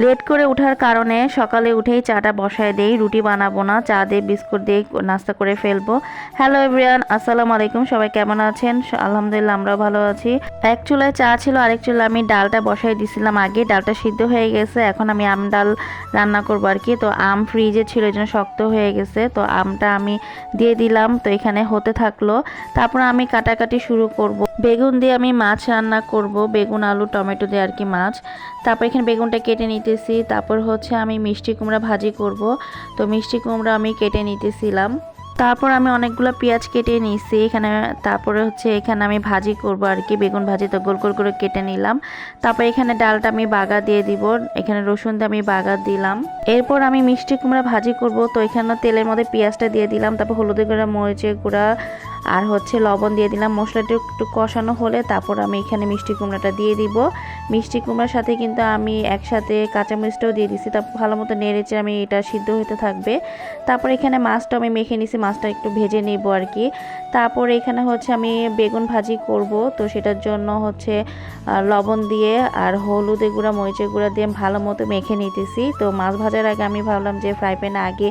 Late করে ওঠার কারণে সকালে উঠেই চাটা বসায় দেই, রুটি বানাবো না, চা দিয়ে বিস্কুট দিয়ে নাস্তা করে ফেলবো। হ্যালো এভরিওয়ান, আসসালামু আলাইকুম। সবাই কেমন আছেন? আলহামদুলিল্লাহ, আমরাও ভালো আছি। এক চুলায় চা ছিল, আরেক চুলায় আমি ডালটা বসাই দিছিলাম। আগে ডালটা সিদ্ধ হয়ে গেছে, এখন আমি আম ডাল রান্না করবো আর কি। তো আম ফ্রিজে ছিল, এই জন্য শক্ত হয়ে গেছে, তো আমটা আমি দিয়ে দিলাম। তো এখানে হতে থাকলো, তারপর আমি কাটাকাটি শুরু করব। বেগুন দিয়ে আমি মাছ রান্না করব, বেগুন আলু টমেটো দিয়ে আর কি মাছ। তারপর এখানে বেগুনটা কেটে নিতেছি। তারপর হচ্ছে আমি মিষ্টি কুমড়া ভাজি করব, তো মিষ্টি কুমড়া আমি কেটে নিতেছিলাম। তারপর আমি অনেকগুলো পেঁয়াজ কেটে নিয়েছি এখানে। তারপরে হচ্ছে এখানে আমি ভাজি করব আর কি, বেগুন ভাজি, তো গোল গোল করে কেটে নিলাম। তারপর এখানে ডালটা আমি বাগা দিয়ে দিব, এখানে রসুন দিয়ে আমি বাগা দিলাম। এরপর আমি মিষ্টি কুমড়া ভাজি করব, তো এখানে তেলের মধ্যে পেঁয়াজটা দিয়ে দিলাম। তারপর হলুদের গুঁড়া, মরিচের গুঁড়া আর হচ্ছে লবণ দিয়ে দিলাম। মশলাটা একটু কষানো হলে তারপর আমি এখানে মিষ্টি কুমড়াটা দিয়ে দিব। মিষ্টি কুমড়ার সাথে কিন্তু আমি একসাথে কাঁচামরিচটাও দিয়ে দিছি। তারপর ভালো মতো নেড়েচে আমি এটা সিদ্ধ হতে থাকবে। তারপর এখানে মাছটা আমি মেখে নিছি, মাছটা একটু ভেজে নিব আর কি। তারপর এখানে হচ্ছে আমি বেগুন ভাজি করব, তো সেটার জন্য হচ্ছে লবণ দিয়ে আর হলুদের গুঁড়া, মরিচের গুঁড়া দিয়ে ভালো মতো মেখে নিতেছি। তো মাছ ভাজার আগে আমি ভাবলাম যে ফ্রাই প্যানে আগে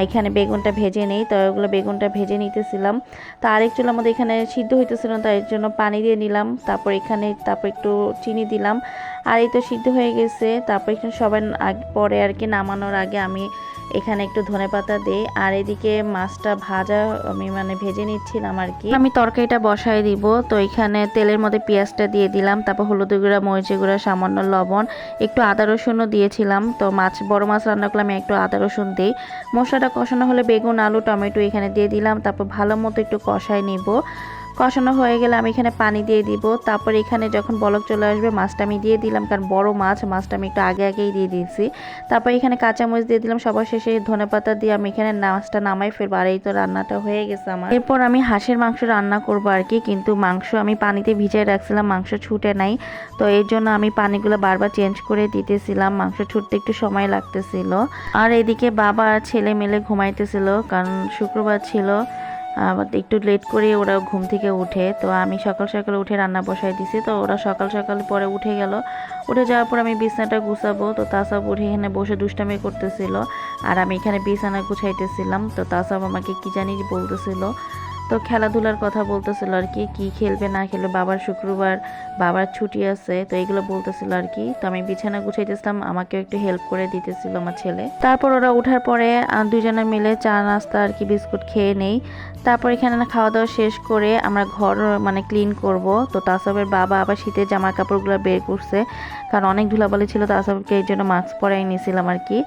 এখানে বেগুনটা ভেজে নেই, তো ওগুলো বেগুনটা ভেজে নিতেছিলাম। তো আরেক চুলার মধ্যে এখানে সিদ্ধ হইতেছিল, তাই এর জন্য পানি দিয়ে নিলাম। তারপর একটু চিনি দিলাম, আর এই তো সিদ্ধ হয়ে গেছে। তারপর এখানে সবাই পরে আর কি নামানোর আগে আমি এখানে একটু ধনেপাতা দিই। আর এদিকে মাছটা ভাজা আমি ভেজে নিচ্ছিলাম আর কি। আমি তরকারিটা বসাই দিব, তো এখানে তেলের মধ্যে পেঁয়াজটা দিয়ে দিলাম। তারপর হলুদ গুঁড়া, মরিচের গুঁড়া, সামান্য লবণ, একটু আদা রসুনও দিয়েছিলাম। তো বড় মাছ রান্না করলে আমি একটু আদা রসুন দিই। মশলাটা কষানো হলে বেগুন আলু টমেটো এখানে দিয়ে দিলাম। তারপর ভালো মতো একটু কষাই নিব। কষানো হয়ে গেলে আমি এখানে পানি দিয়ে দিব। তারপর এখানে যখন বলক চলে আসবে মাছটা আমি দিয়ে দিলাম, কারণ বড় মাছটা আমি একটু আগেই দিয়ে দিয়েছি। তারপর এখানে কাঁচামরিচ দিয়ে দিলাম। সবার শেষে ধনেপাতা দিয়ে আমি এখানে মাছটা নামাই ফেলবো। আর এই তো রান্নাটা হয়ে গেছে আমার। এরপর আমি হাঁসের মাংস রান্না করবো আর কি, কিন্তু মাংস আমি পানিতে ভিজাই রাখছিলাম, মাংস ছুটে নাই। তো এর জন্য আমি পানিগুলো বারবার চেঞ্জ করে দিতেছিলাম, মাংস ছুটতে একটু সময় লাগতেছিল। আর এদিকে বাবা আর ছেলে মিলে ঘুমাইতেছিল, কারণ শুক্রবার ছিল। একটু লেট করে ওরা ঘুম থেকে উঠে, তো আমি সকাল সকাল উঠে রান্না বসাই দিছি। তো ওরা সকাল সকাল পরে উঠে গেল। উঠে যাওয়ার পর আমি বিছানাটা গুছাবো, তো তাসব উঠে এখানে বসে দুষ্টামি করতেছিল, আর আমি এখানে বিছানা গুছাইতেছিলাম। তো তাসব আমাকে কি জানি বলতেছিল, তো খেলাধুলার কথা বলতেছিল আর কি, কি খেলবে না খেলবে, বাবার শুক্রবার, বাবার ছুটি আছে, তো এগুলো বলতেছিল আর কি। তো আমি বিছানা গুছাইতেছিলাম, আমাকেও একটু হেল্প করে দিতেছিল আমার ছেলে। তারপর ওরা ওঠার পরে দুজনে মিলে চা নাস্তা আর কি বিস্কুট খেয়ে নেই। তারপর এখানে খাওয়া দাওয়া শেষ করে আমরা ঘর ক্লিন করব। তো তাসবের বাবা আবার শীতের জামা কাপড়গুলো বের করছে, কারণ অনেক ধুলাবালি ছিল, তাসবকে এই জন্য মাস্ক পরাই নিয়েছিলাম আর কি।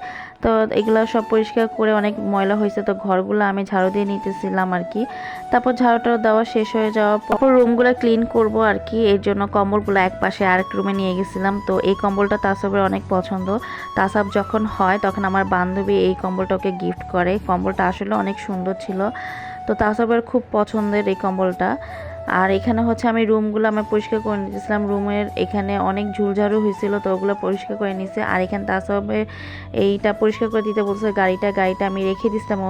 তো এগুলো সব পরিষ্কার করে অনেক ময়লা হয়েছে, তো ঘরগুলো আমি ঝাড়ু দিয়ে নিতেছিলাম আর কি। তারপর ঝাড়ুটা দেওয়া শেষ হয়ে যাওয়ার পর রুমগুলো ক্লিন করব আর কি। এর জন্য কম্বলগুলো এক পাশে আরেক রুমে নিয়ে গেছিলাম। তো এই কম্বলটা তাসবের অনেক পছন্দ। তাসব যখন হয় তখন আমার বান্ধবী এই কম্বলটা ওকে গিফট করে। কম্বলটা আসলে অনেক সুন্দর ছিল, তো তাসবের খুব পছন্দের এই কম্বলটা। আর এখানে হচ্ছে আমি রুমগুলো পরিষ্কার করে নিতেছিলাম। রুমের এখানে অনেক ঝুলঝাড়ু হয়েছিল, তো ওগুলো পরিষ্কার করে নিছে। আর এখানে তাসবে এইটা পরিষ্কার করে দিতে বলছে, গাড়িটা আমি রেখে দিছিলাম,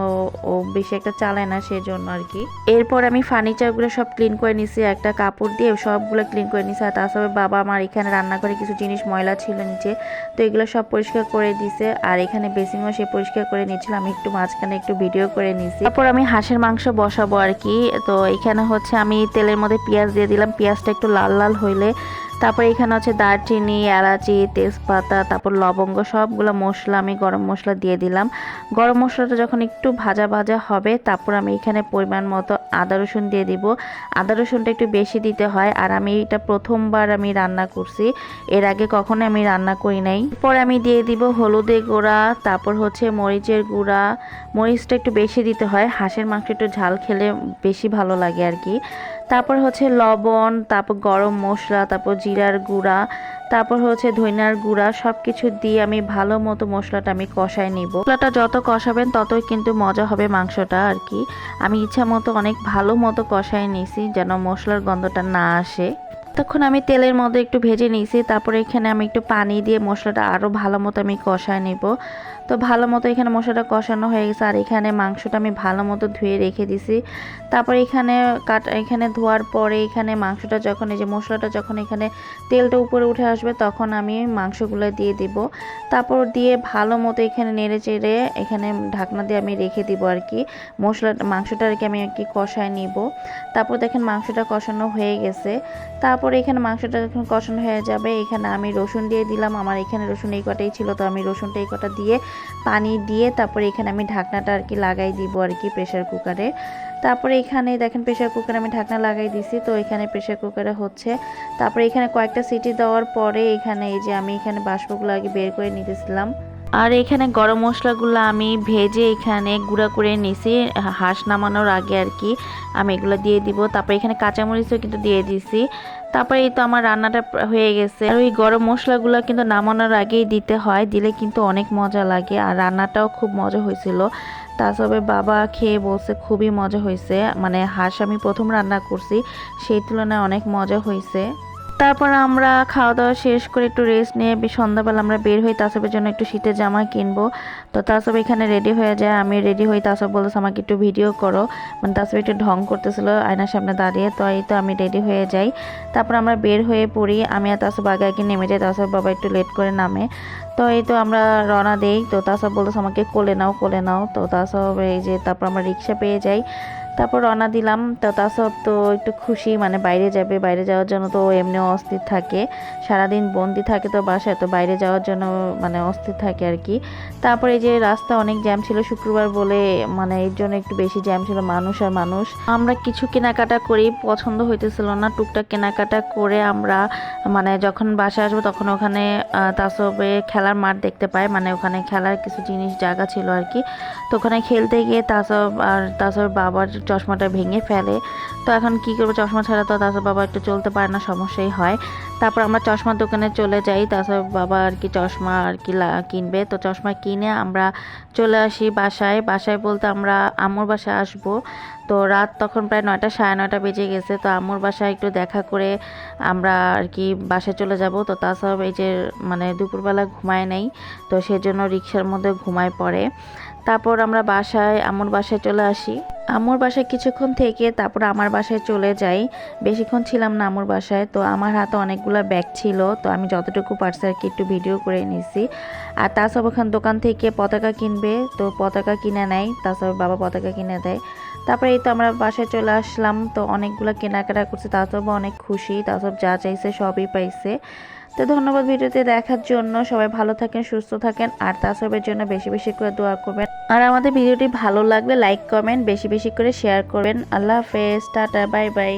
ও বেশি একটা চালায় না সেজন্য আর কি। এরপর আমি ফার্নিচারগুলো সব ক্লিন করে নিছি, একটা কাপড় দিয়ে সবগুলো ক্লিন করে নিছি। আর তাসবের বাবা আমার এখানে রান্নাঘরে কিছু জিনিস ময়লা ছিল নিচে, তো এগুলো সব পরিষ্কার করে দিছে। আর এখানে বেসিনও সে পরিষ্কার করে নিচ্ছিল, আমি একটু মাঝখানে একটু ভিডিও করে নিছি। তারপর আমি হাঁসের মাংস বসাবো আর কি। তো এখানে হচ্ছে আমি তেলের মধ্যে পেঁয়াজ দিয়ে দিলাম, পেঁয়াজটা একটু লাল লাল হইলে তারপর এখানে হচ্ছে দারচিনি, এলাচি, তেজপাতা, তারপর লবঙ্গ, সবগুলো মশলা আমি গরম মশলা দিয়ে দিলাম। গরম মশলাটা যখন একটু ভাজা ভাজা হবে তারপর আমি এখানে পরিমাণ মতো আদা রসুন দিয়ে দিব। আদা রসুনটা একটু বেশি দিতে হয়, আর আমি এটা প্রথমবার আমি রান্না করছি, এর আগে কখনো আমি রান্না করি নাই। এরপর আমি দিয়ে দিব হলুদের গুঁড়া, তারপর হচ্ছে মরিচের গুঁড়া। মরিচটা একটু বেশি দিতে হয়, হাঁসের মাংস একটু ঝাল খেলে বেশি ভালো লাগে আর কি। তারপর হচ্ছে লবণ, তারপর গরম মশলা, তারপর জিরার গুঁড়া, তারপর হচ্ছে ধনিয়ার গুঁড়া, সব কিছু দিয়ে আমি ভালো মতো মশলাটা আমি কষায় নিব। মশলাটা যত কষাবেন ততই কিন্তু মজা হবে মাংসটা আর কি। আমি ইচ্ছা মতো অনেক ভালো মতো কষায় নিছি, যেন মশলার গন্ধটা না আসে। তখন আমি তেলের মধ্যে একটু ভেজে নিয়েছি, তারপরে এখানে আমি একটু পানি দিয়ে মশলাটা আরও ভালো মতো আমি কষায় নেব। তো ভালো মতো এখানে মশলাটা কষানো হয়ে গেছে, আর এখানে মাংসটা আমি ভালো মতো ধুয়ে রেখে দিছি। তারপরে এখানে ধোয়ার পরে এখানে মাংসটা যখন এই যে মশলাটা যখন এখানে তেলটা উপরে উঠে আসবে তখন আমি মাংসগুলো দিয়ে দিব। তারপর দিয়ে ভালো মতো এখানে নেড়ে চেড়ে এখানে ঢাকনা দিয়ে আমি রেখে দিব আর কি। মাংসটা আর কি আমি কষায় নিব। তারপর দেখেন মাংসটা কষানো হয়ে গেছে। তারপরে এখানে মাংসটা যখন কষানো হয়ে যাবে এখানে আমি রসুন দিয়ে দিলাম। আমার এখানে রসুন এই কটাই ছিল, তো আমি রসুনটা এই কটা দিয়ে পানি দিয়ে তারপরে এখানে আমি ঢাকনাটা আর কি লাগাই দিব আর কি প্রেসার কুকারে। তারপরে এখানে দেখেন প্রেসার কুকারে আমি ঢাকনা লাগাই দিছি, তো এখানে প্রেসার কুকারে হচ্ছে। তারপরে এখানে কয়েকটা সিটি দেওয়ার পরে এখানে এই যে আমি এখানে বাষ্পগুলো আগে বের করে নিতেছিলাম। আর এখানে গরম মশলাগুলো আমি ভেজে এখানে গুঁড়া করে নিছি হাঁস নামানোর আগে আর কি। আমি এগুলো দিয়ে দিব। তারপরে এখানে কাঁচামরিচও কিন্তু দিয়ে দিছি। তারপরে এই তো আমার রান্নাটা হয়ে গেছে। আর ওই গরম মশলাগুলো কিন্তু নামানোর আগেই দিতে হয়, দিলে কিন্তু অনেক মজা লাগে। আর রান্নাটাও খুব মজা হয়েছিল। তারপরে বাবা খেয়ে বলছে খুবই মজা হয়েছে, মানে হাঁস আমি প্রথম রান্না করছি, সেই তুলনায় অনেক মজা হয়েছে। তারপর আমরা খাওয়া দাওয়া শেষ করে একটু রেস্ট নিয়ে সন্ধ্যাবেলা আমরা বের হই তাসবের জন্য একটু শীতের জামা কিনবো। তো তাসব এখানে রেডি হয়ে যায়, আমি রেডি হই। তাসব বলতেছে আমাকে একটু ভিডিও করো, মানে তাসব একটু ঢং করতেছিল আয়নার সামনে দাঁড়িয়ে। তো এই তো আমি রেডি হয়ে যাই। তারপর আমরা বের হয়ে পড়ি, আমি আর তাসব আগে আগে নেমে যাই, তাসব বাবা একটু লেট করে নামে। তো এই তো আমরা রওনা দেই। তো তাসব বলতেছে আমাকে কোলে নাও কোলে নাও। তো তাসব এই যে তারপর আমরা রিক্সা পেয়ে যাই। তারপর রওনা দিলাম। তো তাসব তো একটু খুশি, মানে বাইরে যাবে, বাইরে যাওয়ার জন্য তো এমনিও অস্থির থাকে, সারাদিন বন্দি থাকে তো বাসায়, তো বাইরে যাওয়ার জন্য মানে অস্থির থাকে আর কি। তারপরে এই যে রাস্তা অনেক জ্যাম ছিল শুক্রবার বলে, মানে এর জন্য একটু বেশি জ্যাম ছিল, মানুষ আর মানুষ। আমরা কিছু কেনাকাটা করি, পছন্দ হইতেছিল না, টুকটাক কেনাকাটা করে আমরা মানে যখন বাসায় আসবো তখন ওখানে তাসবে খেলার মাঠ দেখতে পাই, মানে ওখানে খেলার কিছু জিনিস জায়গা ছিল আর কি। তো ওখানে খেলতে গিয়ে তাসব বাবার চশমাটা ভেঙে ফেলে। তো এখন কি করবো, চশমা ছাড়া তো তাসব বাবা একটু চলতে পারে না, সমস্যাই হয়। তারপর আমরা চশমার দোকানে চলে যাই, তাসব বাবা আর কি চশমা আর কি কিনবে। তো চশমা কিনে আমরা চলে আসি বাসায়। বাসায় বলতে আমরা আম্মুর বাসায় আসবো। তো রাত তখন প্রায় 9টা সাড়ে 9টা বেজে গেছে। তো আম্মুর বাসায় একটু দেখা করে আমরা আর কি বাসায় চলে যাব। তো তাসব এই যে মানে দুপুরবেলা ঘুমায় নেই, তো সেজন্য রিক্সার মধ্যে ঘুমায় পড়ে। তারপর আমরা আম্মুর বাসায় চলে আসি। আম্মুর বাসায় কিছুক্ষণ থেকে তারপর আমার বাসায় চলে যাই। বেশিক্ষণ ছিলাম না আম্মুর বাসায়। তো আমার হাতে অনেকগুলো ব্যাগ ছিল, তো আমি যতটুকু পারছি আর কি একটু ভিডিও করে নিছি। আর তাসব ওখান দোকান থেকে পতাকা কিনবে, তো পতাকা কিনে নেয়, তাসব বাবা পতাকা কিনে দেয়। তারপরে এই তো আমরা বাসায় চলে আসলাম। তো অনেকগুলো কেনাকাটা করছে, তাসবও অনেক খুশি, তাসব যা চাইছে সবই পাইছে। তো ধন্যবাদ ভিডিওতে দেখার জন্য। সবাই ভালো থাকেন, সুস্থ থাকেন, আর তাসবের জন্য বেশি বেশি করে দোয়া করবেন। আর আমাদের ভিডিওটি ভালো লাগলে লাইক কমেন্ট বেশি বেশি করে শেয়ার করবেন। আল্লাহ হাফেজ, টাটা, বাই বাই।